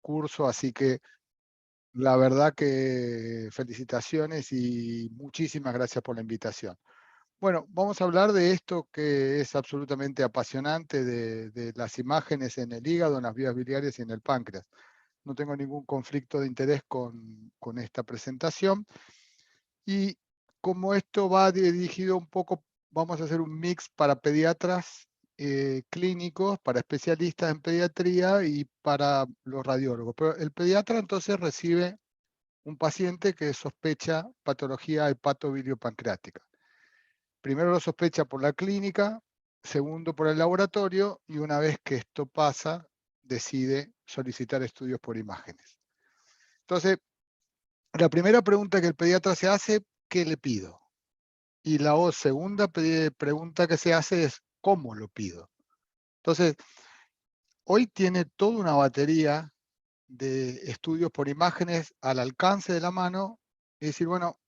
curso, así que la verdad que felicitaciones y muchísimas gracias por la invitación. Bueno, vamos a hablar de esto que es absolutamente apasionante de las imágenes en el hígado, en las vías biliares y en el páncreas. No tengo ningún conflicto de interés con esta presentación. Y como esto va dirigido un poco, vamos a hacer un mix para pediatras clínicos, para especialistas en pediatría y para los radiólogos. Pero el pediatra entonces recibe un paciente que sospecha patología hepatobiliopancreática. Primero lo sospecha por la clínica, segundo por el laboratorio, y una vez que esto pasa, decide solicitar estudios por imágenes. Entonces, la primera pregunta que el pediatra se hace, ¿qué le pido? Y la segunda pregunta que se hace es, ¿cómo lo pido? Entonces, hoy tiene toda una batería de estudios por imágenes al alcance de la mano y decir, bueno,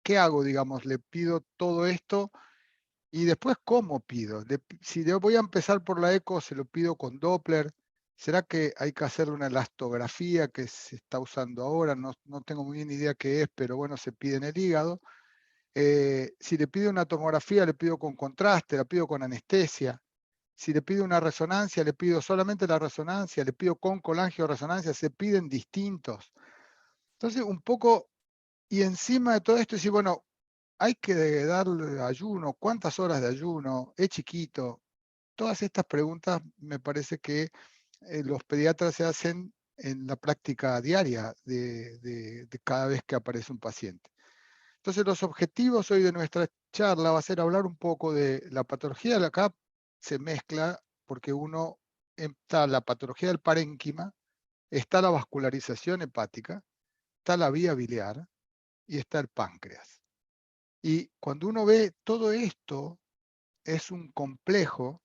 ¿qué hago? Digamos, le pido todo esto y después, ¿cómo pido? Si voy a empezar por la eco, se lo pido con Doppler. ¿Será que hay que hacer una elastografía que se está usando ahora? No tengo muy bien idea qué es, pero bueno, se pide en el hígado. Si le pido una tomografía, le pido con contraste, la pido con anestesia. Si le pido una resonancia, le pido solamente la resonancia, le pido con colangioresonancia, se piden distintos. Entonces, un poco, y encima de todo esto, decir, bueno, hay que darle ayuno, ¿cuántas horas de ayuno? ¿Es chiquito? Todas estas preguntas me parece que los pediatras se hacen en la práctica diaria de cada vez que aparece un paciente. Entonces, los objetivos hoy de nuestra charla va a ser hablar un poco de la patología. Acá se mezcla porque está la patología del parénquima, está la vascularización hepática, está la vía biliar y está el páncreas. Y cuando uno ve todo esto, es un complejo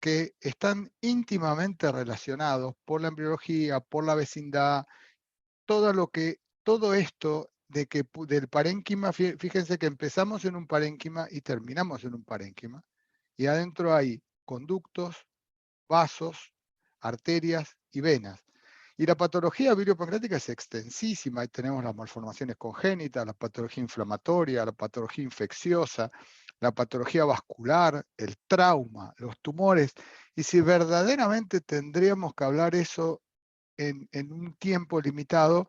que están íntimamente relacionados por la embriología, por la vecindad, todo esto del parénquima, fíjense que empezamos en un parénquima y terminamos en un parénquima, y adentro hay conductos, vasos, arterias y venas. Y la patología biliopancreática es extensísima. Ahí tenemos las malformaciones congénitas, la patología inflamatoria, la patología infecciosa, la patología vascular, el trauma, los tumores. Y si verdaderamente tendríamos que hablar eso en un tiempo limitado,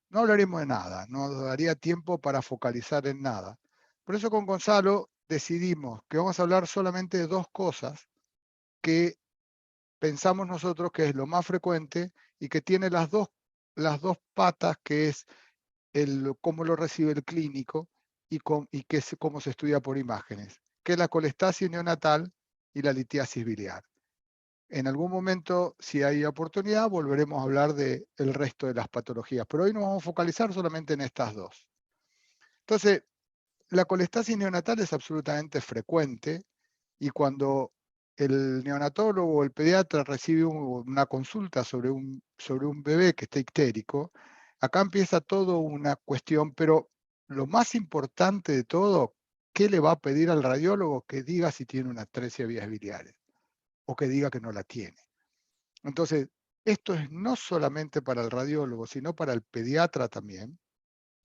no hablaremos de nada, no nos daría tiempo para focalizar en nada. Por eso con Gonzalo decidimos que vamos a hablar solamente de dos cosas que pensamos nosotros que es lo más frecuente y que tiene las dos patas, que es cómo lo recibe el clínico y cómo se estudia por imágenes, que es la colestasis neonatal y la litiasis biliar. En algún momento, si hay oportunidad, volveremos a hablar del resto de las patologías, pero hoy nos vamos a focalizar solamente en estas dos. Entonces, la colestasis neonatal es absolutamente frecuente y cuando el neonatólogo o el pediatra recibe una consulta sobre un bebé que está ictérico, acá empieza todo una cuestión, pero lo más importante de todo, ¿qué le va a pedir al radiólogo? Que diga si tiene una atresia de vías biliares o que diga que no la tiene. Entonces, esto es no solamente para el radiólogo, sino para el pediatra también.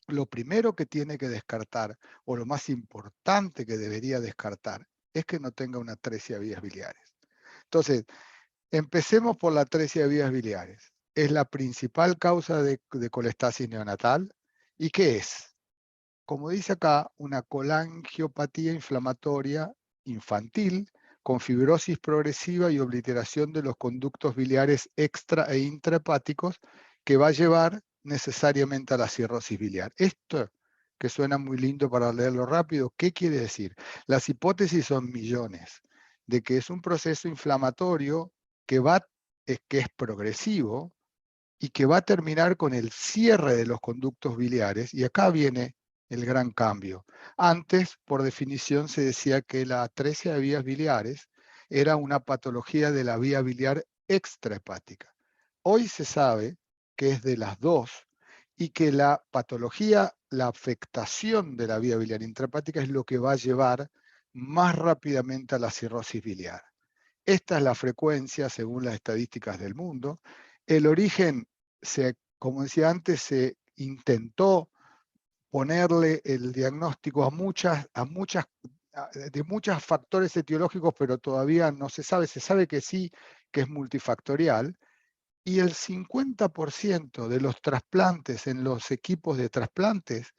Lo primero que tiene que descartar, o lo más importante que debería descartar, es que no tenga una atresia de vías biliares. Entonces, empecemos por la atresia de vías biliares. Es la principal causa de colestasis neonatal. ¿Y qué es? Como dice acá, una colangiopatía inflamatoria infantil con fibrosis progresiva y obliteración de los conductos biliares extra e intrahepáticos que va a llevar necesariamente a la cirrosis biliar. Esto que suena muy lindo para leerlo rápido, ¿qué quiere decir? Las hipótesis son millones de que es un proceso inflamatorio que es progresivo y que va a terminar con el cierre de los conductos biliares, y acá viene el gran cambio. Antes, por definición, se decía que la atresia de vías biliares era una patología de la vía biliar extrahepática. Hoy se sabe que es de las dos y que la patología, la afectación de la vía biliar intrahepática es lo que va a llevar más rápidamente a la cirrosis biliar. Esta es la frecuencia según las estadísticas del mundo. El origen como decía antes, se intentó ponerle el diagnóstico de muchos factores etiológicos, pero todavía no se sabe. Se sabe que sí, que es multifactorial. Y el 50% de los trasplantes en los equipos de trasplantes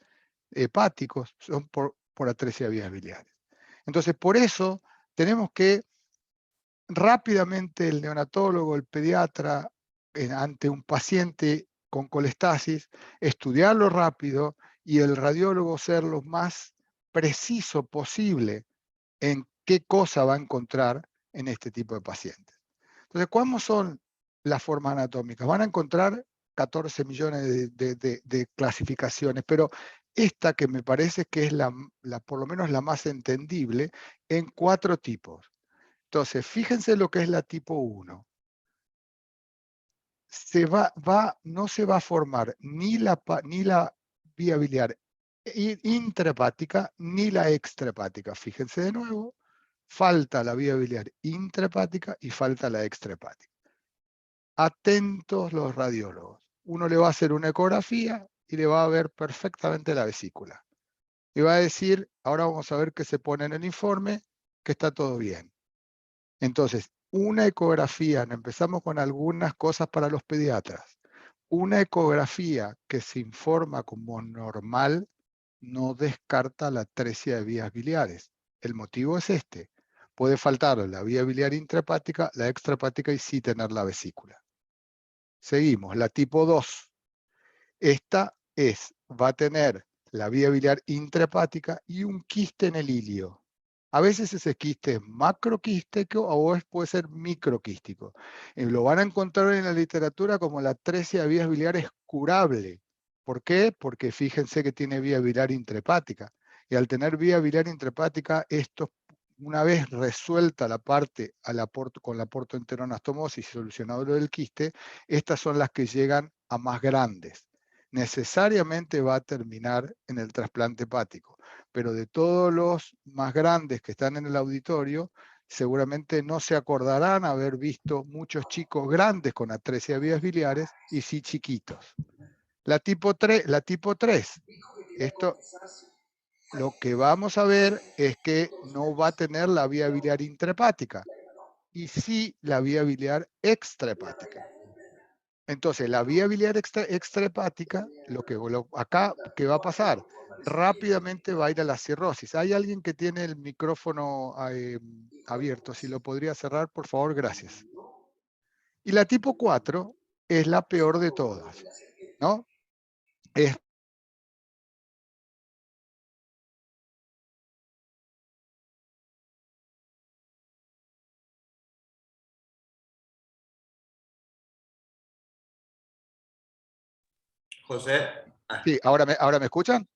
hepáticos son por atresia de vías biliares. Entonces, por eso tenemos que rápidamente el neonatólogo, el pediatra, ante un paciente con colestasis, estudiarlo rápido y el radiólogo ser lo más preciso posible en qué cosa va a encontrar en este tipo de pacientes. Entonces, ¿cómo son las formas anatómicas? Van a encontrar 14 millones de clasificaciones, pero esta que me parece que es por lo menos la más entendible, en 4 tipos. Entonces, fíjense lo que es la tipo 1. No se va a formar ni la vía biliar intrahepática ni la extrahepática. Fíjense de nuevo, falta la vía biliar intrahepática y falta la extrahepática. Atentos los radiólogos. Uno le va a hacer una ecografía y le va a ver perfectamente la vesícula. Y va a decir, ahora vamos a ver qué se pone en el informe, que está todo bien. Entonces, una ecografía, empezamos con algunas cosas para los pediatras. Una ecografía que se informa como normal no descarta la atresia de vías biliares. El motivo es este. Puede faltar la vía biliar intrahepática, la extrahepática y sí tener la vesícula. Seguimos, la tipo 2. Esta va a tener la vía biliar intrahepática y un quiste en el ilio. A veces ese quiste es macroquístico o puede ser microquístico. Lo van a encontrar en la literatura como la atresia de vías biliares curable. ¿Por qué? Porque fíjense que tiene vía biliar intrahepática. Y al tener vía biliar intrahepática, esto, una vez resuelta la parte con la portoenteroanastomosis y solucionado lo del quiste, estas son las que llegan a más grandes. Necesariamente va a terminar en el trasplante hepático, pero de todos los más grandes que están en el auditorio, seguramente no se acordarán haber visto muchos chicos grandes con atresia de vías biliares y sí chiquitos. La tipo 3, esto lo que vamos a ver es que no va a tener la vía biliar intrahepática y sí la vía biliar extrahepática. Entonces, la vía biliar extrahepática, acá, ¿qué va a pasar? Rápidamente va a ir a la cirrosis. ¿Hay alguien que tiene el micrófono abierto? Si lo podría cerrar, por favor, gracias. Y la tipo 4 es la peor de todas, ¿no? José. Sí, ¿ahora me escuchan?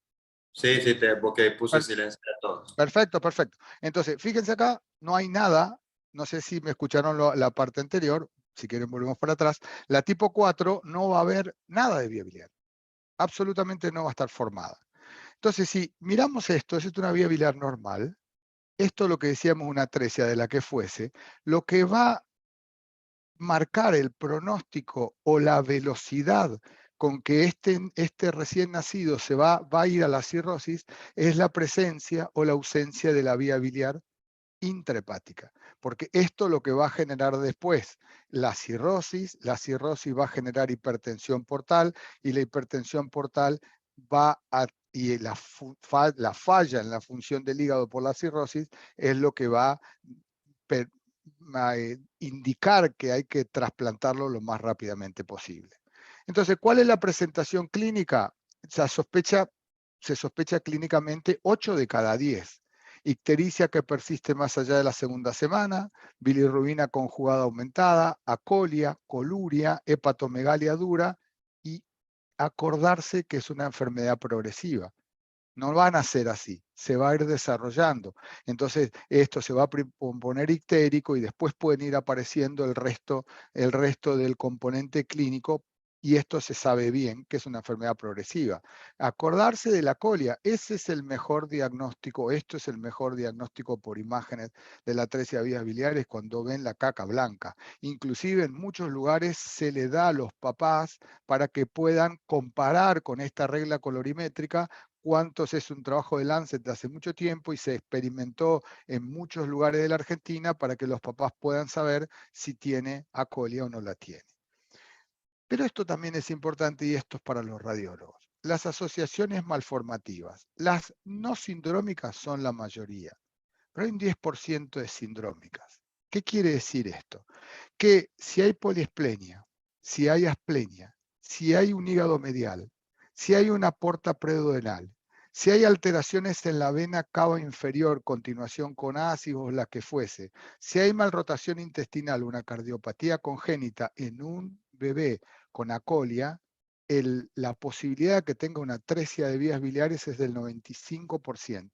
Sí, sí, porque puse Per- silencio a todos. Perfecto, perfecto. Entonces, fíjense acá, no hay nada, no sé si me escucharon la parte anterior, si quieren volvemos para atrás. La tipo 4 no va a haber nada de vía biliar. Absolutamente no va a estar formada. Entonces, si miramos esto, es una vía biliar normal, esto lo que decíamos una atresia de la que fuese, lo que va a marcar el pronóstico o la velocidad con que este recién nacido va a ir a la cirrosis es la presencia o la ausencia de la vía biliar intrahepática, porque esto lo que va a generar después, la cirrosis va a generar hipertensión portal y la hipertensión portal y la falla en la función del hígado por la cirrosis es lo que va a indicar que hay que trasplantarlo lo más rápidamente posible. Entonces, ¿cuál es la presentación clínica? Se sospecha clínicamente 8 de cada 10. Ictericia que persiste más allá de la segunda semana, bilirrubina conjugada aumentada, acolia, coluria, hepatomegalia dura y acordarse que es una enfermedad progresiva. No van a ser así, se va a ir desarrollando. Entonces, esto se va a poner ictérico y después pueden ir apareciendo el resto del componente clínico y esto se sabe bien que es una enfermedad progresiva. Acordarse de la colia, ese es el mejor diagnóstico, esto es el mejor diagnóstico por imágenes de la atresia de vías biliares cuando ven la caca blanca. Inclusive en muchos lugares se le da a los papás para que puedan comparar con esta regla colorimétrica cuántos. Es un trabajo de Lancet de hace mucho tiempo y se experimentó en muchos lugares de la Argentina para que los papás puedan saber si tiene acolia o no la tiene. Pero esto también es importante y esto es para los radiólogos. Las asociaciones malformativas, las no sindrómicas son la mayoría, pero hay un 10% de sindrómicas. ¿Qué quiere decir esto? Que si hay poliesplenia, si hay asplenia, si hay un hígado medial, si hay una porta preduodenal, si hay alteraciones en la vena cava inferior, continuación con ácidos, la que fuese, si hay malrotación intestinal, una cardiopatía congénita en un bebé con acolia, la posibilidad de que tenga una atresia de vías biliares es del 95%.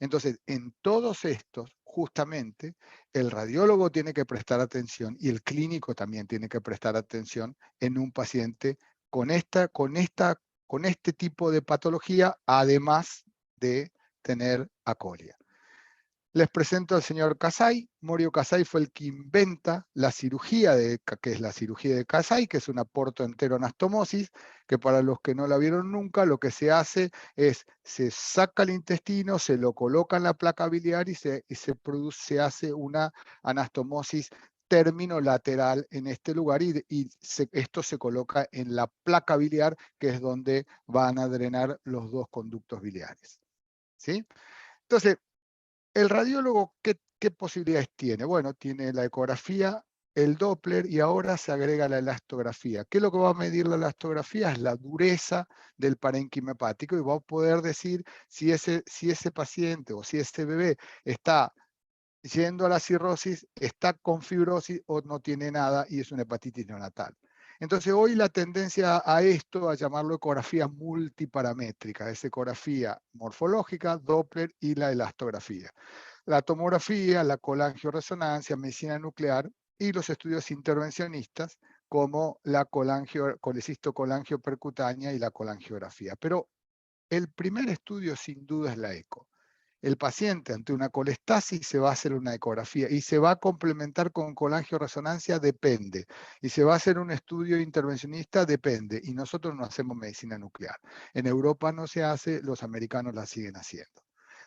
Entonces, en todos estos, justamente, el radiólogo tiene que prestar atención y el clínico también tiene que prestar atención en un paciente con este tipo de patología, además de tener acolia. Les presento al señor Kasai. Morio Kasai fue el que inventa la cirugía, que es la cirugía de Kasai, que es una portoenteroanastomosis, que para los que no la vieron nunca, lo que se hace es, se saca el intestino, se lo coloca en la placa biliar y se hace una anastomosis término lateral en este lugar y esto se coloca en la placa biliar, que es donde van a drenar los dos conductos biliares. ¿Sí? Entonces, el radiólogo, ¿qué posibilidades tiene? Bueno, tiene la ecografía, el Doppler y ahora se agrega la elastografía. ¿Qué es lo que va a medir la elastografía? Es la dureza del parénquima hepático y va a poder decir si ese paciente o si ese bebé está yendo a la cirrosis, está con fibrosis o no tiene nada y es una hepatitis neonatal. Entonces hoy la tendencia a esto, a llamarlo ecografía multiparamétrica, es ecografía morfológica, Doppler y la elastografía. La tomografía, la colangioresonancia, medicina nuclear y los estudios intervencionistas como la colecistocolangiopercutánea y la colangiografía. Pero el primer estudio sin duda es la eco. El paciente ante una colestasis se va a hacer una ecografía y se va a complementar con colangioresonancia, depende. Y se va a hacer un estudio intervencionista, depende. Y nosotros no hacemos medicina nuclear. En Europa no se hace, los americanos la siguen haciendo.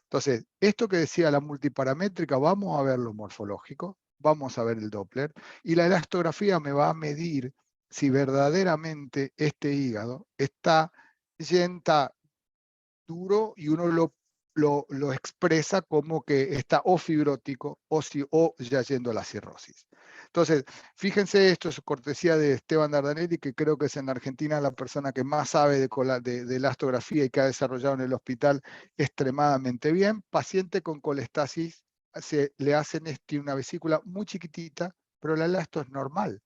Entonces, esto que decía la multiparamétrica, vamos a ver lo morfológico, vamos a ver el Doppler, y la elastografía me va a medir si verdaderamente este hígado está duro y uno lo expresa como que está o fibrótico o ya yendo a la cirrosis. Entonces, fíjense, esto es cortesía de Esteban Dardanelli, que creo que es en Argentina la persona que más sabe de elastografía y que ha desarrollado en el hospital extremadamente bien. Paciente con colestasis, le hacen una vesícula muy chiquitita, pero la elasto es normal.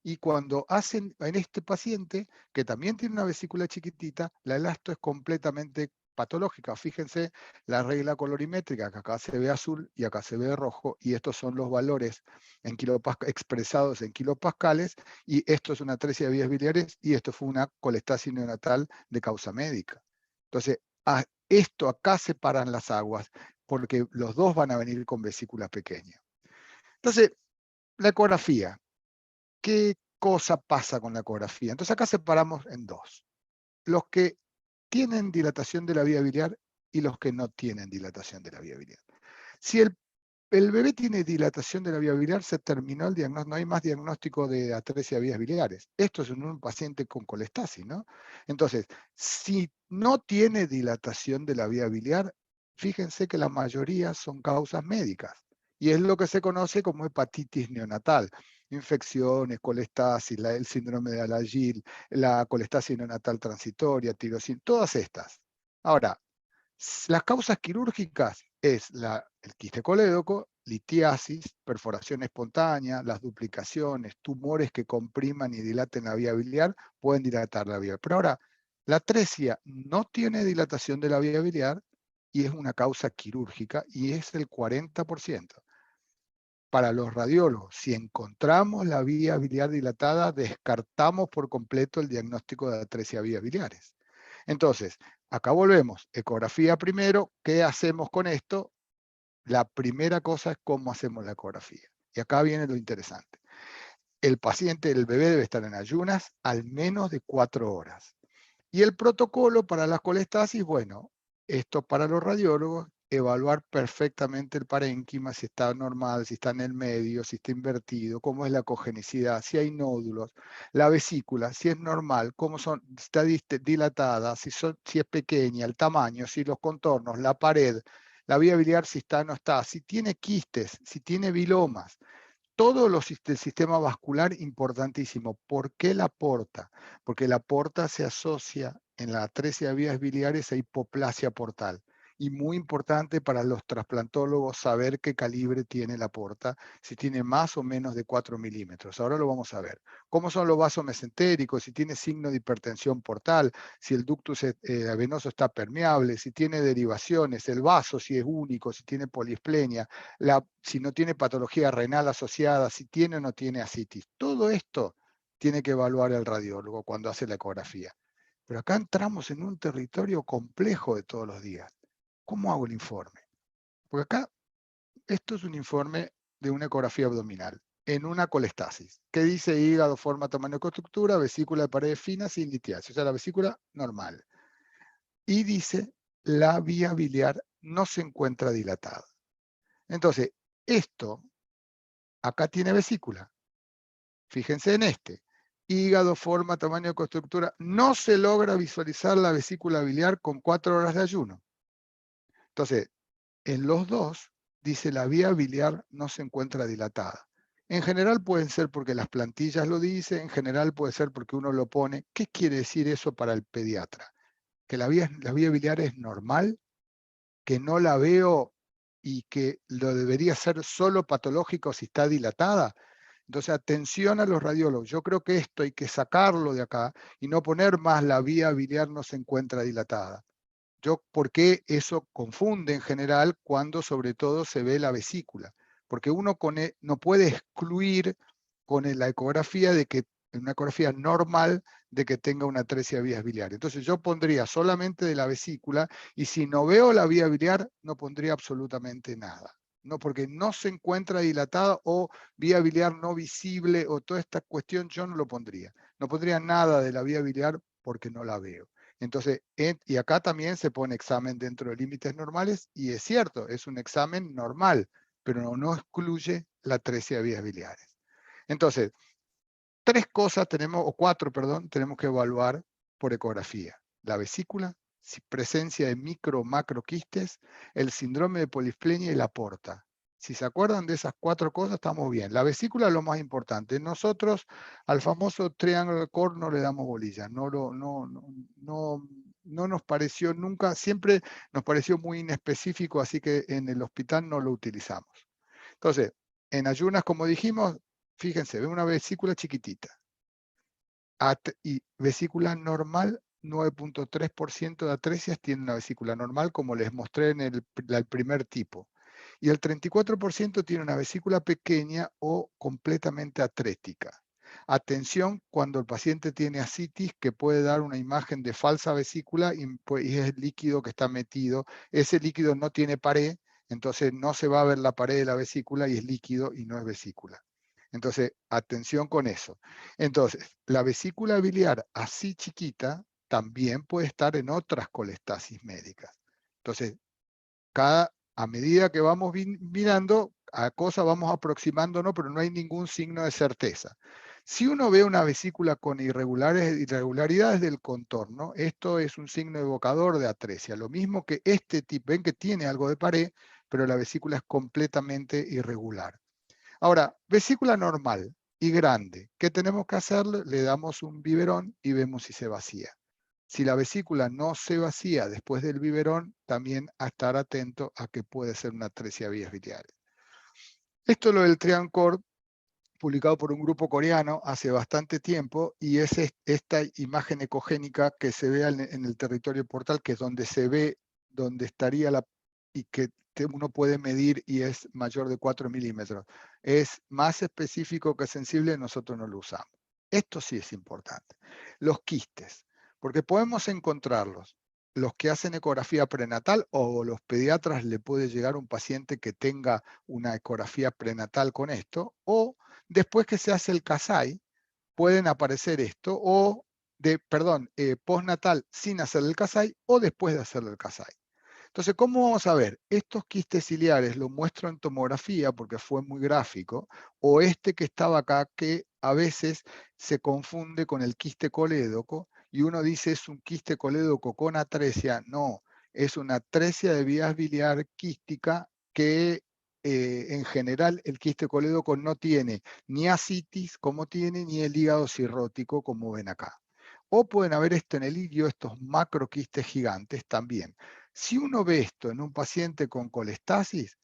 Y cuando hacen en este paciente, que también tiene una vesícula chiquitita, la elasto es completamente patológica. Fíjense la regla colorimétrica, que acá se ve azul y acá se ve rojo, y estos son los valores en expresados en kilopascales, y esto es una atresia de vías biliares, y esto fue una colestasis neonatal de causa médica. Entonces, esto acá separan las aguas, porque los dos van a venir con vesícula pequeña. Entonces, la ecografía. ¿Qué cosa pasa con la ecografía? Entonces acá separamos en dos. Los que tienen dilatación de la vía biliar y los que no tienen dilatación de la vía biliar. Si el bebé tiene dilatación de la vía biliar, se terminó el diagnóstico, no hay más diagnóstico de atresia de vías biliares. Esto es en un paciente con colestasis, ¿no? Entonces, si no tiene dilatación de la vía biliar, fíjense que la mayoría son causas médicas. Y es lo que se conoce como hepatitis neonatal. Infecciones, colestasis, el síndrome de Alagille, la colestasis neonatal transitoria, tirosina, todas estas. Ahora, las causas quirúrgicas es el quiste colédoco, litiasis, perforación espontánea, las duplicaciones, tumores que compriman y dilaten la vía biliar, pueden dilatar la vía. Pero ahora, la atresia no tiene dilatación de la vía biliar y es una causa quirúrgica y es el 40%. para los radiólogos. Si encontramos la vía biliar dilatada, descartamos por completo el diagnóstico de atresia de vías biliares. Entonces, acá volvemos. Ecografía primero. ¿Qué hacemos con esto? La primera cosa es cómo hacemos la ecografía. Y acá viene lo interesante. El paciente, el bebé debe estar en ayunas al menos de 4 horas. Y el protocolo para la colestasis, bueno, esto para los radiólogos, evaluar perfectamente el parénquima, si está normal, si está en el medio, si está invertido, cómo es la cogenicidad, si hay nódulos, la vesícula, si es normal, cómo son, si está dilatada, si es pequeña, el tamaño, si los contornos, la pared, la vía biliar si está o no está, si tiene quistes, si tiene vilomas. Todo el sistema vascular importantísimo. ¿Por qué la porta? Porque la porta se asocia en la atresia de vías biliares a hipoplasia portal. Y muy importante para los trasplantólogos saber qué calibre tiene la porta, si tiene más o menos de 4 milímetros. Ahora lo vamos a ver. ¿Cómo son los vasos mesentéricos? Si tiene signo de hipertensión portal, si el ductus venoso está permeable, si tiene derivaciones, el vaso si es único, si tiene polisplenia, si no tiene patología renal asociada, si tiene o no tiene ascitis. Todo esto tiene que evaluar el radiólogo cuando hace la ecografía. Pero acá entramos en un territorio complejo de todos los días. ¿Cómo hago el informe? Porque acá, esto es un informe de una ecografía abdominal en una colestasis, que dice hígado, forma, tamaño, estructura, vesícula de paredes finas y litiasis, o sea, la vesícula normal. Y dice, la vía biliar no se encuentra dilatada. Entonces, esto, acá tiene vesícula. Fíjense en este. Hígado, forma, tamaño, estructura. No se logra visualizar la vesícula biliar con 4 horas de ayuno. Entonces, en los dos, dice la vía biliar no se encuentra dilatada. En general pueden ser porque las plantillas lo dicen, en general puede ser porque uno lo pone. ¿Qué quiere decir eso para el pediatra? Que la vía biliar es normal, que no la veo y que lo debería ser solo patológico si está dilatada. Entonces, atención a los radiólogos. Yo creo que esto hay que sacarlo de acá y no poner más la vía biliar no se encuentra dilatada. Porque eso confunde en general cuando sobre todo se ve la vesícula. Porque uno no puede excluir con la ecografía de que, en una ecografía normal, de que tenga una atresia de vías biliares. Entonces yo pondría solamente de la vesícula y si no veo la vía biliar, no pondría absolutamente nada. No, porque no se encuentra dilatada o vía biliar no visible o toda esta cuestión yo no lo pondría. No pondría nada de la vía biliar porque no la veo. Entonces, y acá también se pone examen dentro de límites normales y es cierto, es un examen normal, pero no excluye la atresia de vías biliares. Entonces, 3 cosas tenemos, o 4, perdón, tenemos que evaluar por ecografía. La vesícula, presencia de micro o macroquistes, el síndrome de polisplenia y la porta. Si se acuerdan de esas 4 cosas, estamos bien. La vesícula es lo más importante. Nosotros al famoso triángulo core no le damos bolilla. No nos pareció nunca, siempre nos pareció muy inespecífico, así que en el hospital no lo utilizamos. Entonces, en ayunas, como dijimos, fíjense, ve una vesícula chiquitita. Y vesícula normal, 9.3% de atresias tiene una vesícula normal, como les mostré en el primer tipo. Y el 34% tiene una vesícula pequeña o completamente atrética. Atención cuando el paciente tiene ascitis, que puede dar una imagen de falsa vesícula y es el líquido que está metido. Ese líquido no tiene pared, entonces no se va a ver la pared de la vesícula y es líquido y no es vesícula. Entonces, atención con eso. Entonces, la vesícula biliar así chiquita también puede estar en otras colestasis médicas. Entonces, a medida que vamos mirando, a cosas vamos aproximándonos, pero no hay ningún signo de certeza. Si uno ve una vesícula con irregularidades del contorno, esto es un signo evocador de atresia. Lo mismo que este tipo, ven que tiene algo de pared, pero la vesícula es completamente irregular. Ahora, vesícula normal y grande, ¿qué tenemos que hacer? Le damos un biberón y vemos si se vacía. Si la vesícula no se vacía después del biberón, también a estar atento a que puede ser una atresia de vías biliares. Esto es lo del Triancore, publicado por un grupo coreano hace bastante tiempo, y es esta imagen ecogénica que se ve en el territorio portal, que es donde se ve, donde estaría y que uno puede medir y es mayor de 4 milímetros. Es más específico que sensible, nosotros no lo usamos. Esto sí es importante. Los quistes, porque podemos encontrarlos. Los que hacen ecografía prenatal o los pediatras le puede llegar un paciente que tenga una ecografía prenatal con esto, o después que se hace el CASAI, pueden aparecer esto, o postnatal sin hacer el CASAI o después de hacer el CASAI. Entonces, ¿cómo vamos a ver? Estos quistes ciliares lo muestro en tomografía porque fue muy gráfico, o este que estaba acá que a veces se confunde con el quiste colédoco y uno dice es un quiste colédoco con atresia. No, es una atresia de vías biliar quística que en general el quiste colédoco no tiene ni ascitis como tiene, ni el hígado cirrótico como ven acá. O pueden haber esto en el ilio, estos macroquistes gigantes también. Si uno ve esto en un paciente con colestasis,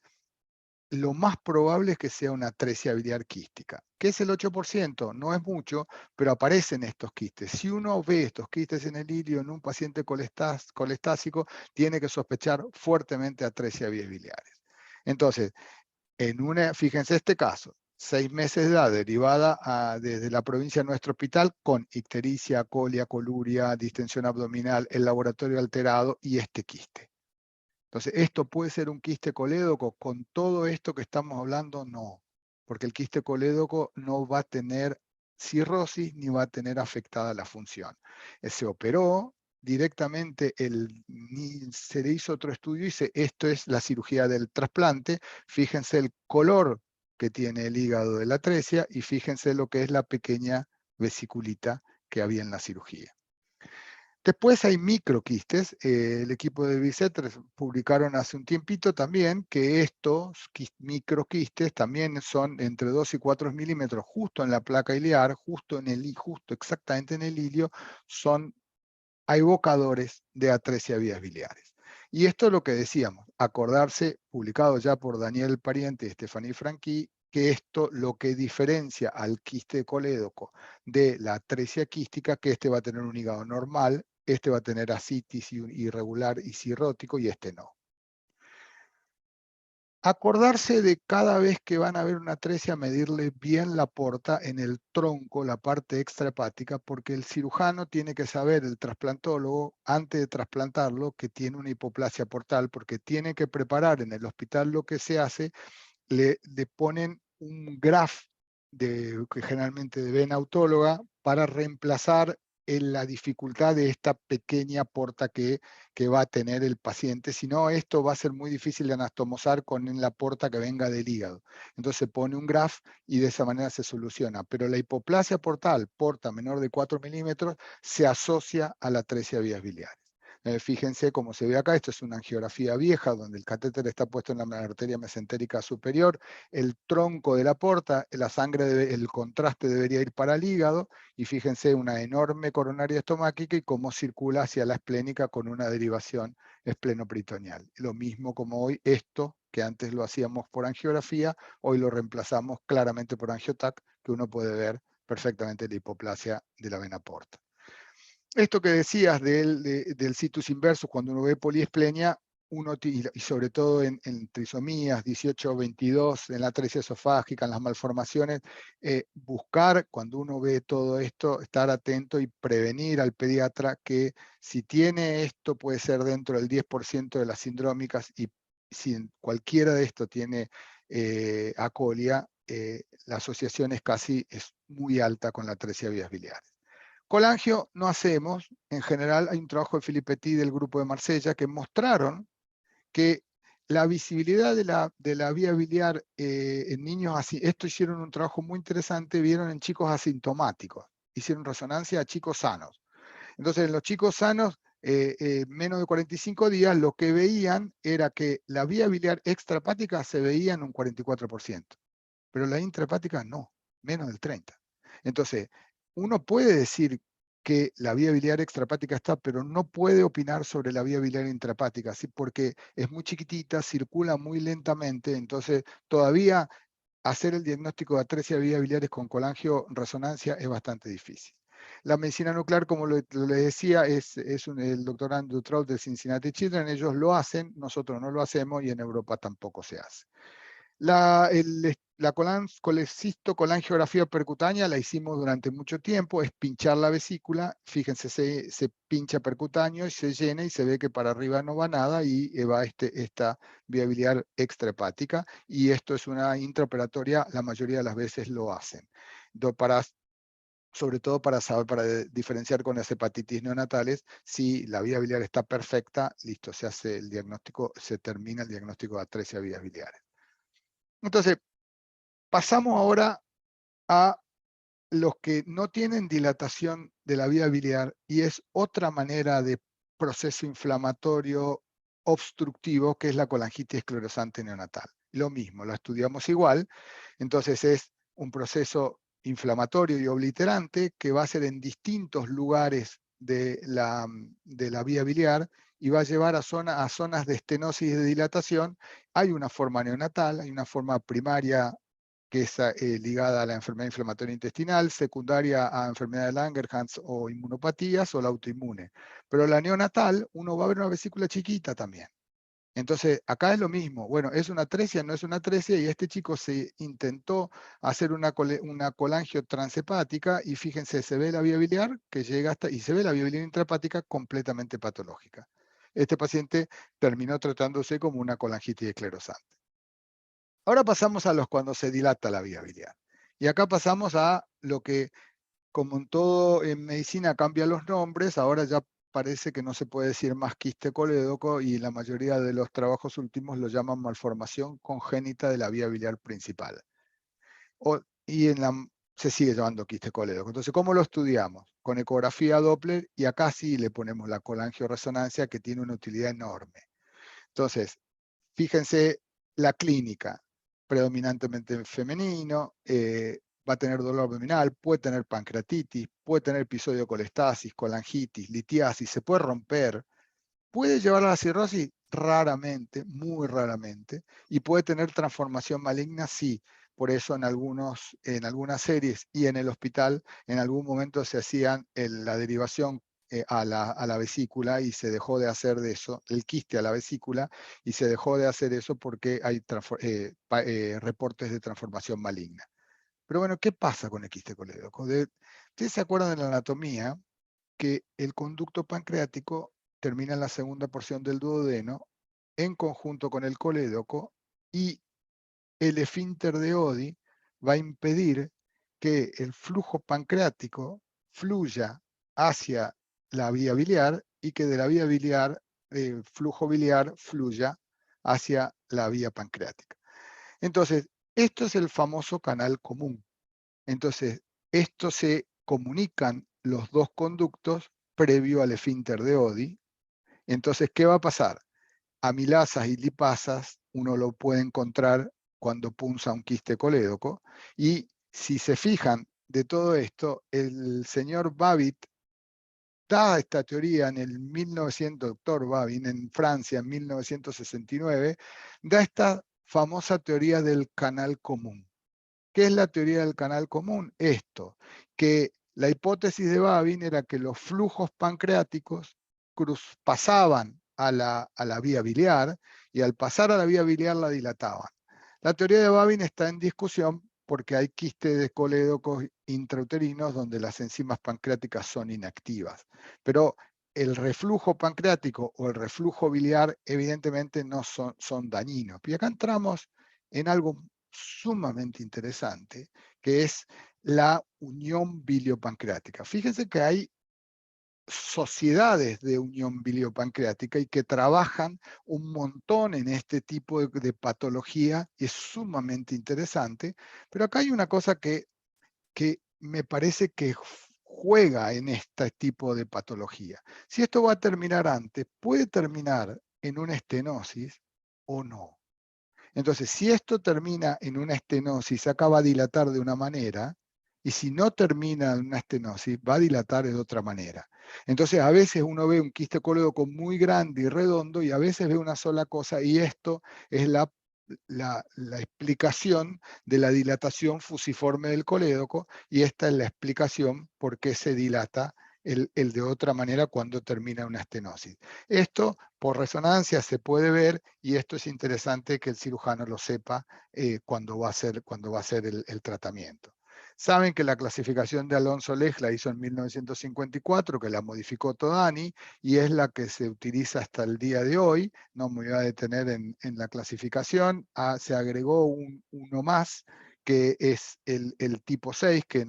lo más probable es que sea una atresia biliar quística, que es el 8%, no es mucho, pero aparecen estos quistes. Si uno ve estos quistes en el ilio en un paciente colestásico, tiene que sospechar fuertemente atresia vías biliares. Entonces, fíjense este caso, 6 meses de edad, derivada desde la provincia de nuestro hospital con ictericia, colia, coluria, distensión abdominal, el laboratorio alterado y este quiste. Entonces, ¿esto puede ser un quiste colédoco? Con todo esto que estamos hablando, no, porque el quiste colédoco no va a tener cirrosis ni va a tener afectada la función. Se operó directamente, se le hizo otro estudio y dice, esto es la cirugía del trasplante, fíjense el color que tiene el hígado de la atresia y fíjense lo que es la pequeña vesiculita que había en la cirugía. Después hay microquistes. El equipo de Bicetre publicaron hace un tiempito también que estos microquistes también son entre 2 y 4 milímetros justo en la placa iliar, justo exactamente en el ilio, son evocadores de atresia vías biliares. Y esto es lo que decíamos, acordarse, publicado ya por Daniel Pariente y Stephanie Franqui, que esto lo que diferencia al quiste colédoco de la atresia quística, que este va a tener un hígado normal, este va a tener ascitis irregular y cirrótico y este no. Acordarse de cada vez que van a ver una atresia, medirle bien la porta en el tronco, la parte extrahepática, porque el cirujano tiene que saber, el trasplantólogo, antes de trasplantarlo, que tiene una hipoplasia portal, porque tiene que preparar en el hospital lo que se hace, le ponen un graf que generalmente de vena autóloga para reemplazar la dificultad de esta pequeña porta que va a tener el paciente. Si no, esto va a ser muy difícil de anastomosar con la porta que venga del hígado. Entonces se pone un graf y de esa manera se soluciona. Pero la hipoplasia portal, porta menor de 4 milímetros, se asocia a la atresia vías biliares. Fíjense cómo se ve acá, esto es una angiografía vieja donde el catéter está puesto en la arteria mesentérica superior, el tronco de la porta, la sangre, el contraste debería ir para el hígado, y fíjense una enorme coronaria estomáquica y cómo circula hacia la esplénica con una derivación esplenoperitoneal. Lo mismo como hoy, esto que antes lo hacíamos por angiografía, hoy lo reemplazamos claramente por angiotac, que uno puede ver perfectamente la hipoplasia de la vena porta. Esto que decías del situs inversus, cuando uno ve poliesplenia, y sobre todo en trisomías 18 o 22, en la atresia esofágica, en las malformaciones, buscar, cuando uno ve todo esto, estar atento y prevenir al pediatra que si tiene esto puede ser dentro del 10% de las sindrómicas, y si en cualquiera de esto tiene acolia, la asociación es muy alta con la atresia vías biliares. Colangio no hacemos, en general hay un trabajo de Filippetti del grupo de Marsella que mostraron que la visibilidad de la vía biliar en niños así, esto hicieron un trabajo muy interesante, vieron en chicos asintomáticos, hicieron resonancia a chicos sanos. Entonces en los chicos sanos, menos de 45 días, lo que veían era que la vía biliar extrahepática se veía en un 44%, pero la intrahepática no, menos del 30%. Entonces, uno puede decir que la vía biliar extrahepática está, pero no puede opinar sobre la vía biliar intrahepática, ¿sí? Porque es muy chiquitita, circula muy lentamente, entonces todavía hacer el diagnóstico de atresia de vías biliares con colangio resonancia es bastante difícil. La medicina nuclear, como le decía, el doctor Andrew Trout de Cincinnati Children, ellos lo hacen, nosotros no lo hacemos y en Europa tampoco se hace. La colecistocolangiografía percutánea la hicimos durante mucho tiempo, es pinchar la vesícula, fíjense, se pincha percutáneo y se llena y se ve que para arriba no va nada y va esta vía biliar extrahepática, y esto es una intraoperatoria, la mayoría de las veces lo hacen. Sobre todo para saber, para diferenciar con las hepatitis neonatales, si la vía biliar está perfecta, listo, se hace el diagnóstico, se termina el diagnóstico de atresia vías biliares. Entonces, pasamos ahora a los que no tienen dilatación de la vía biliar y es otra manera de proceso inflamatorio obstructivo, que es la colangitis esclerosante neonatal. Lo mismo, lo estudiamos igual, entonces es un proceso inflamatorio y obliterante que va a ser en distintos lugares de la vía biliar y va a llevar a zonas de estenosis y de dilatación. Hay una forma neonatal, hay una forma primaria que es ligada a la enfermedad inflamatoria intestinal, secundaria a enfermedad de Langerhans o inmunopatías o la autoinmune. Pero la neonatal, uno va a ver una vesícula chiquita también. Entonces, acá es lo mismo. Bueno, es una atresia, no es una atresia, y este chico se intentó hacer una colangio transhepática y fíjense, se ve la vía biliar que llega hasta, y se ve la vía biliar intrahepática completamente patológica. Este paciente terminó tratándose como una colangitis esclerosante. Ahora pasamos a los cuando se dilata la vía biliar. Y acá pasamos a lo que, como en todo en medicina, cambia los nombres. Ahora ya parece que no se puede decir más quiste colédoco y la mayoría de los trabajos últimos lo llaman malformación congénita de la vía biliar principal. Se sigue llamando quiste colédoco. Entonces, ¿cómo lo estudiamos? Con ecografía Doppler, y acá sí le ponemos la colangioresonancia, que tiene una utilidad enorme. Entonces, fíjense la clínica, predominantemente femenino, va a tener dolor abdominal, puede tener pancreatitis, puede tener episodio de colestasis, colangitis, litiasis, se puede romper, puede llevar a la cirrosis raramente, muy raramente, y puede tener transformación maligna, sí. Por eso en algunas series y en el hospital en algún momento se hacían la derivación a la vesícula y se dejó de hacer de eso, el quiste a la vesícula, y se dejó de hacer eso porque hay reportes de transformación maligna. Pero bueno, ¿qué pasa con el quiste colédoco? ¿Ustedes se acuerdan de la anatomía? Que el conducto pancreático termina en la segunda porción del duodeno en conjunto con el colédoco, y el esfínter de Oddi va a impedir que el flujo pancreático fluya hacia la vía biliar y que de la vía biliar el flujo biliar fluya hacia la vía pancreática. Entonces, esto es el famoso canal común. Entonces, estos se comunican los dos conductos previo al esfínter de Oddi. Entonces, ¿qué va a pasar? Amilasas y lipasas uno lo puede encontrar cuando punza un quiste colédoco, y si se fijan de todo esto, el señor Babit da esta teoría en el 1900, doctor Babin, en Francia en 1969, da esta famosa teoría del canal común. ¿Qué es la teoría del canal común? Esto, que la hipótesis de Babin era que los flujos pancreáticos pasaban a la vía biliar, y al pasar a la vía biliar la dilataban. La teoría de Babin está en discusión porque hay quistes colédocos intrauterinos donde las enzimas pancreáticas son inactivas. Pero el reflujo pancreático o el reflujo biliar evidentemente no son dañinos. Y acá entramos en algo sumamente interesante, que es la unión biliopancreática. Fíjense que hay sociedades de unión biliopancreática y que trabajan un montón en este tipo de patología, y es sumamente interesante. Pero acá hay una cosa que me parece que juega en este tipo de patología. Si esto va a terminar antes, puede terminar en una estenosis o no. Entonces, si esto termina en una estenosis, acaba a dilatar de una manera, y si no termina en una estenosis, va a dilatar de otra manera. Entonces, a veces uno ve un quiste colédoco muy grande y redondo, y a veces ve una sola cosa, y esto es la explicación de la dilatación fusiforme del colédoco, y esta es la explicación por qué se dilata el de otra manera cuando termina una estenosis. Esto por resonancia se puede ver, y esto es interesante que el cirujano lo sepa cuando va a hacer el tratamiento. Saben que la clasificación de Alonso Lej la hizo en 1954, que la modificó Todani, y es la que se utiliza hasta el día de hoy. No me voy a detener en la clasificación. Se agregó uno más, que es el tipo 6, que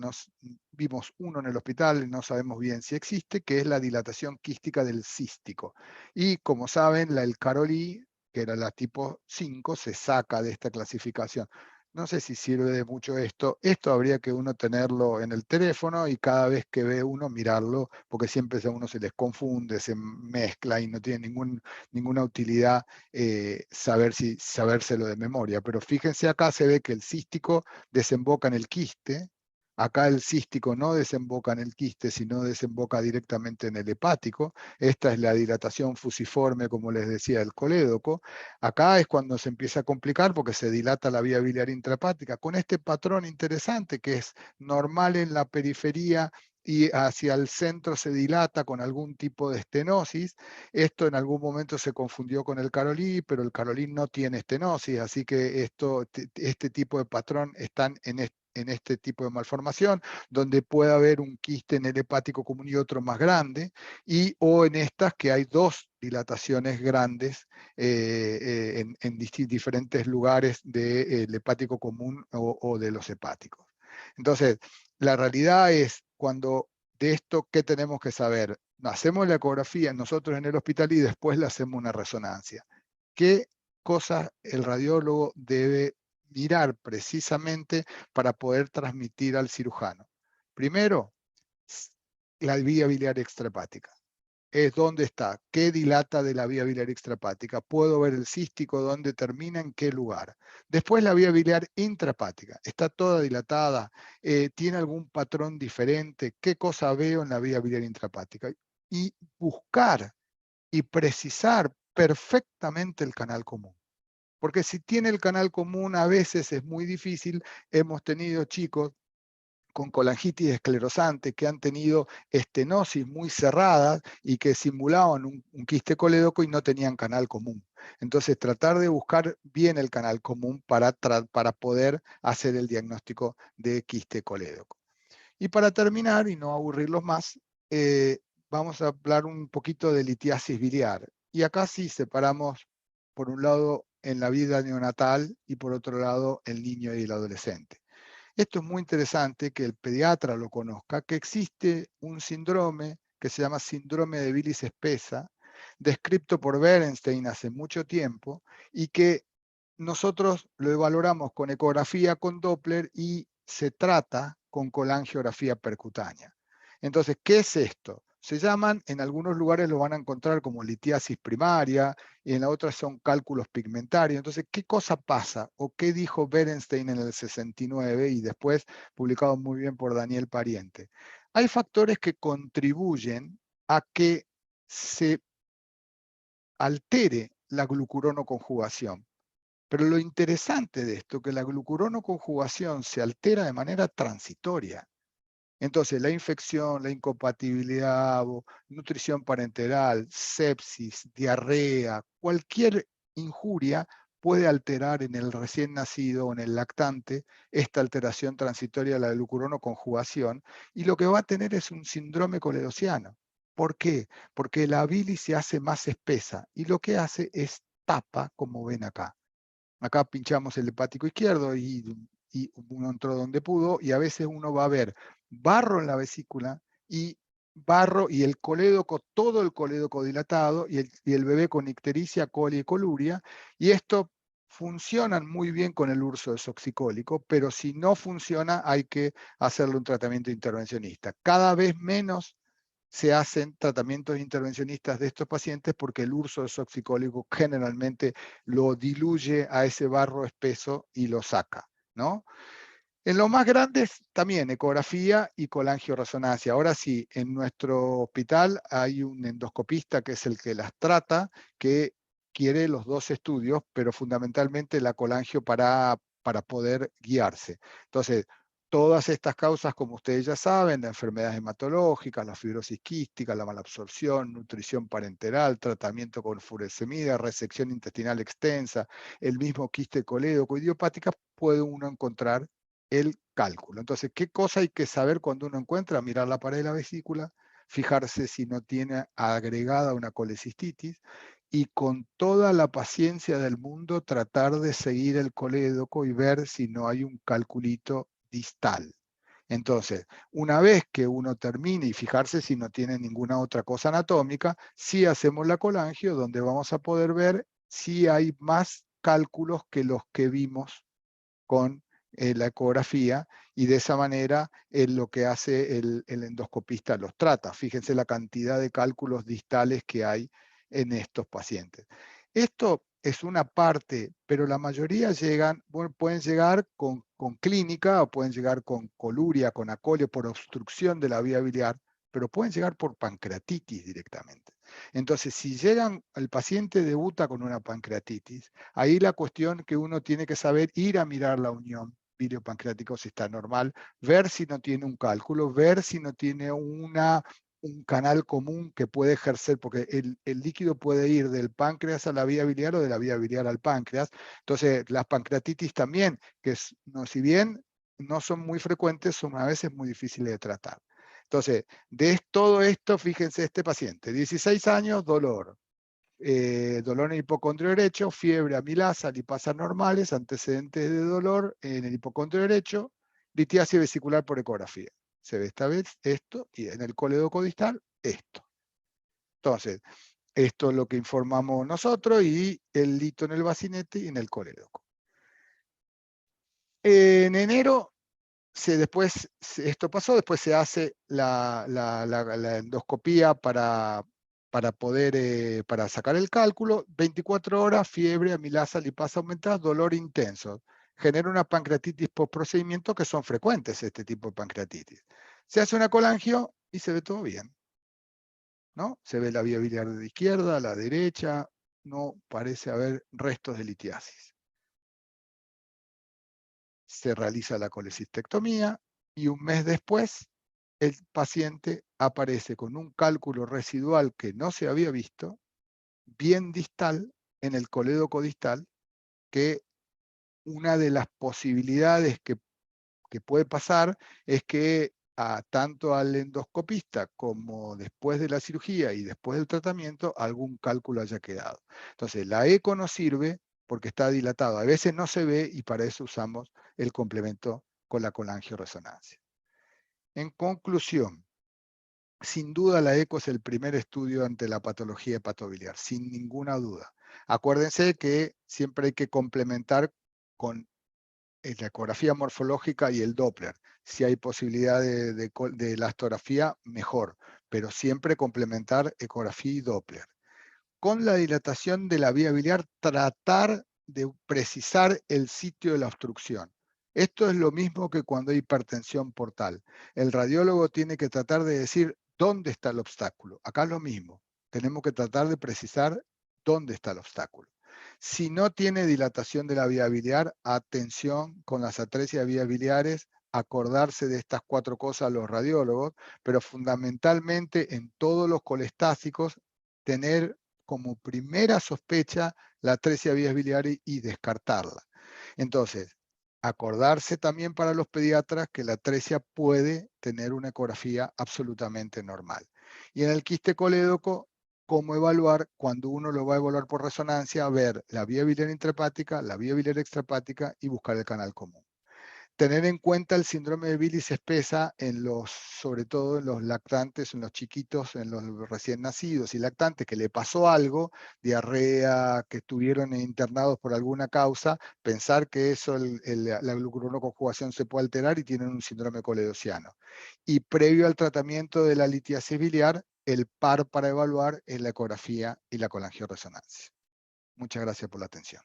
vimos uno en el hospital y no sabemos bien si existe, que es la dilatación quística del cístico. Y como saben, el Caroli, que era la tipo 5, se saca de esta clasificación. No sé si sirve de mucho esto. Esto habría que uno tenerlo en el teléfono y cada vez que ve uno mirarlo, porque siempre a uno se les confunde, se mezcla y no tiene ninguna utilidad sabérselo de memoria. Pero fíjense acá, se ve que el cístico desemboca en el quiste. Acá el cístico no desemboca en el quiste, sino desemboca directamente en el hepático. Esta es la dilatación fusiforme, como les decía, del colédoco. Acá es cuando se empieza a complicar porque se dilata la vía biliar intrahepática con este patrón interesante que es normal en la periferia y hacia el centro se dilata con algún tipo de estenosis. Esto en algún momento se confundió con el Carolí, pero el Carolí no tiene estenosis, así que este tipo de patrón están en este tipo de malformación, donde puede haber un quiste en el hepático común y otro más grande, o en estas que hay dos dilataciones grandes en diferentes lugares del hepático común o de los hepáticos. Entonces, la realidad es cuando de esto, ¿qué tenemos que saber? Hacemos la ecografía nosotros en el hospital y después le hacemos una resonancia. ¿Qué cosas el radiólogo debe mirar precisamente para poder transmitir al cirujano? Primero, la vía biliar extrahepática. Es dónde está, qué dilata de la vía biliar extrahepática. Puedo ver el cístico, dónde termina, en qué lugar. Después la vía biliar intrahepática. Está toda dilatada, tiene algún patrón diferente, qué cosa veo en la vía biliar intrahepática. Y buscar y precisar perfectamente el canal común. Porque si tiene el canal común, a veces es muy difícil. Hemos tenido chicos con colangitis esclerosante que han tenido estenosis muy cerradas y que simulaban un quiste colédoco y no tenían canal común. Entonces, tratar de buscar bien el canal común para poder hacer el diagnóstico de quiste colédoco. Y para terminar, y no aburrirlos más, vamos a hablar un poquito de litiasis biliar. Y acá sí separamos, por un lado, en la vida neonatal y por otro lado, el niño y el adolescente. Esto es muy interesante que el pediatra lo conozca, que existe un síndrome que se llama síndrome de bilis espesa, descrito por Berenstein hace mucho tiempo, y que nosotros lo valoramos con ecografía con Doppler y se trata con colangiografía percutánea. Entonces, ¿qué es esto? Se llaman, en algunos lugares lo van a encontrar como litiasis primaria, y en la otra son cálculos pigmentarios. Entonces, ¿qué cosa pasa? ¿O qué dijo Berenstein en el 69 y después publicado muy bien por Daniel Pariente? Hay factores que contribuyen a que se altere la glucuronoconjugación. Pero lo interesante de esto es que la glucuronoconjugación se altera de manera transitoria. Entonces, la infección, la incompatibilidad, nutrición parenteral, sepsis, diarrea, cualquier injuria puede alterar en el recién nacido o en el lactante esta alteración transitoria de la glucuronoconjugación, y lo que va a tener es un síndrome coledociano. ¿Por qué? Porque la bilis se hace más espesa y lo que hace es tapa, como ven acá. Acá pinchamos el hepático izquierdo y uno entró donde pudo, y a veces uno va a ver barro en la vesícula y barro y el colédoco, todo el colédoco dilatado, y el bebé con ictericia, coli y coluria, y esto funcionan muy bien con el urso desoxicólico, pero si no funciona hay que hacerle un tratamiento intervencionista. Cada vez menos se hacen tratamientos intervencionistas de estos pacientes porque el urso desoxicólico generalmente lo diluye a ese barro espeso y lo saca, ¿no? En los más grandes también ecografía y colangioresonancia. Ahora sí, en nuestro hospital hay un endoscopista que es el que las trata, que quiere los dos estudios, pero fundamentalmente la colangio para poder guiarse. Entonces, todas estas causas, como ustedes ya saben, de enfermedades hematológicas, la fibrosis quística, la malabsorción, nutrición parenteral, tratamiento con furosemida, resección intestinal extensa, el mismo quiste colédoco, idiopática, puede uno encontrar el cálculo. Entonces, ¿qué cosa hay que saber cuando uno encuentra? Mirar la pared de la vesícula, fijarse si no tiene agregada una colecistitis, y con toda la paciencia del mundo tratar de seguir el colédoco y ver si no hay un calculito distal. Entonces, una vez que uno termine y fijarse si no tiene ninguna otra cosa anatómica, sí hacemos la colangio, donde vamos a poder ver si hay más cálculos que los que vimos con la ecografía, y de esa manera lo que hace el endoscopista los trata. Fíjense la cantidad de cálculos distales que hay en estos pacientes. Esto es una parte, pero la mayoría llegan, bueno, pueden llegar con clínica o pueden llegar con coluria, con acolio, por obstrucción de la vía biliar, pero pueden llegar por pancreatitis directamente. Entonces, si llegan, el paciente debuta con una pancreatitis, ahí la cuestión que uno tiene que saber, ir a mirar la unión biliopancreático si está normal, ver si no tiene un cálculo, ver si no tiene un canal común que puede ejercer, porque el líquido puede ir del páncreas a la vía biliar o de la vía biliar al páncreas. Entonces, las pancreatitis también, que no, si bien no son muy frecuentes, son a veces muy difíciles de tratar. Entonces, de todo esto, fíjense este paciente, 16 años, dolor, dolor en el hipocondrio derecho, fiebre, amilasa, lipasas normales, antecedentes de dolor en el hipocondrio derecho, litiasis vesicular por ecografía. Se ve esta vez esto, y en el colédoco distal, esto. Entonces, esto es lo que informamos nosotros, y el lito en el bacinete y en el colédoco. En enero, después, esto pasó, después se hace la endoscopía para poder para sacar el cálculo, 24 horas, fiebre, amilasa, lipasa aumentada, dolor intenso. Genera una pancreatitis post procedimiento, que son frecuentes este tipo de pancreatitis. Se hace una colangio y se ve todo bien, ¿no? Se ve la vía biliar de la izquierda, la derecha, no parece haber restos de litiasis. Se realiza la colecistectomía y un mes después el paciente aparece con un cálculo residual que no se había visto, bien distal, en el colédoco distal, que una de las posibilidades que puede pasar es que tanto al endoscopista como después de la cirugía y después del tratamiento, algún cálculo haya quedado. Entonces, la eco nos sirve porque está dilatado. A veces no se ve, y para eso usamos el complemento con la colangioresonancia. En conclusión, sin duda la eco es el primer estudio ante la patología hepatobiliar, sin ninguna duda. Acuérdense que siempre hay que complementar con la ecografía morfológica y el Doppler. Si hay posibilidad de elastografía, mejor, pero siempre complementar ecografía y Doppler. Con la dilatación de la vía biliar, tratar de precisar el sitio de la obstrucción. Esto es lo mismo que cuando hay hipertensión portal. El radiólogo tiene que tratar de decir dónde está el obstáculo. Acá es lo mismo. Tenemos que tratar de precisar dónde está el obstáculo. Si no tiene dilatación de la vía biliar, atención con las atresias vías biliares, acordarse de estas 4 cosas los radiólogos, pero fundamentalmente en todos los colestásicos, tener como primera sospecha la atresia vías biliares y descartarla. Entonces, acordarse también para los pediatras que la atresia puede tener una ecografía absolutamente normal. Y en el quiste colédoco, cómo evaluar cuando uno lo va a evaluar por resonancia, ver la vía biliar intrahepática, la vía biliar extrahepática y buscar el canal común. Tener en cuenta el síndrome de bilis espesa sobre todo en los lactantes, en los chiquitos, en los recién nacidos y lactantes, que le pasó algo, diarrea, que estuvieron internados por alguna causa, pensar que eso, la glucuronoconjugación se puede alterar y tienen un síndrome coledociano. Y previo al tratamiento de la litiasis biliar, el par para evaluar es la ecografía y la colangioresonancia. Muchas gracias por la atención.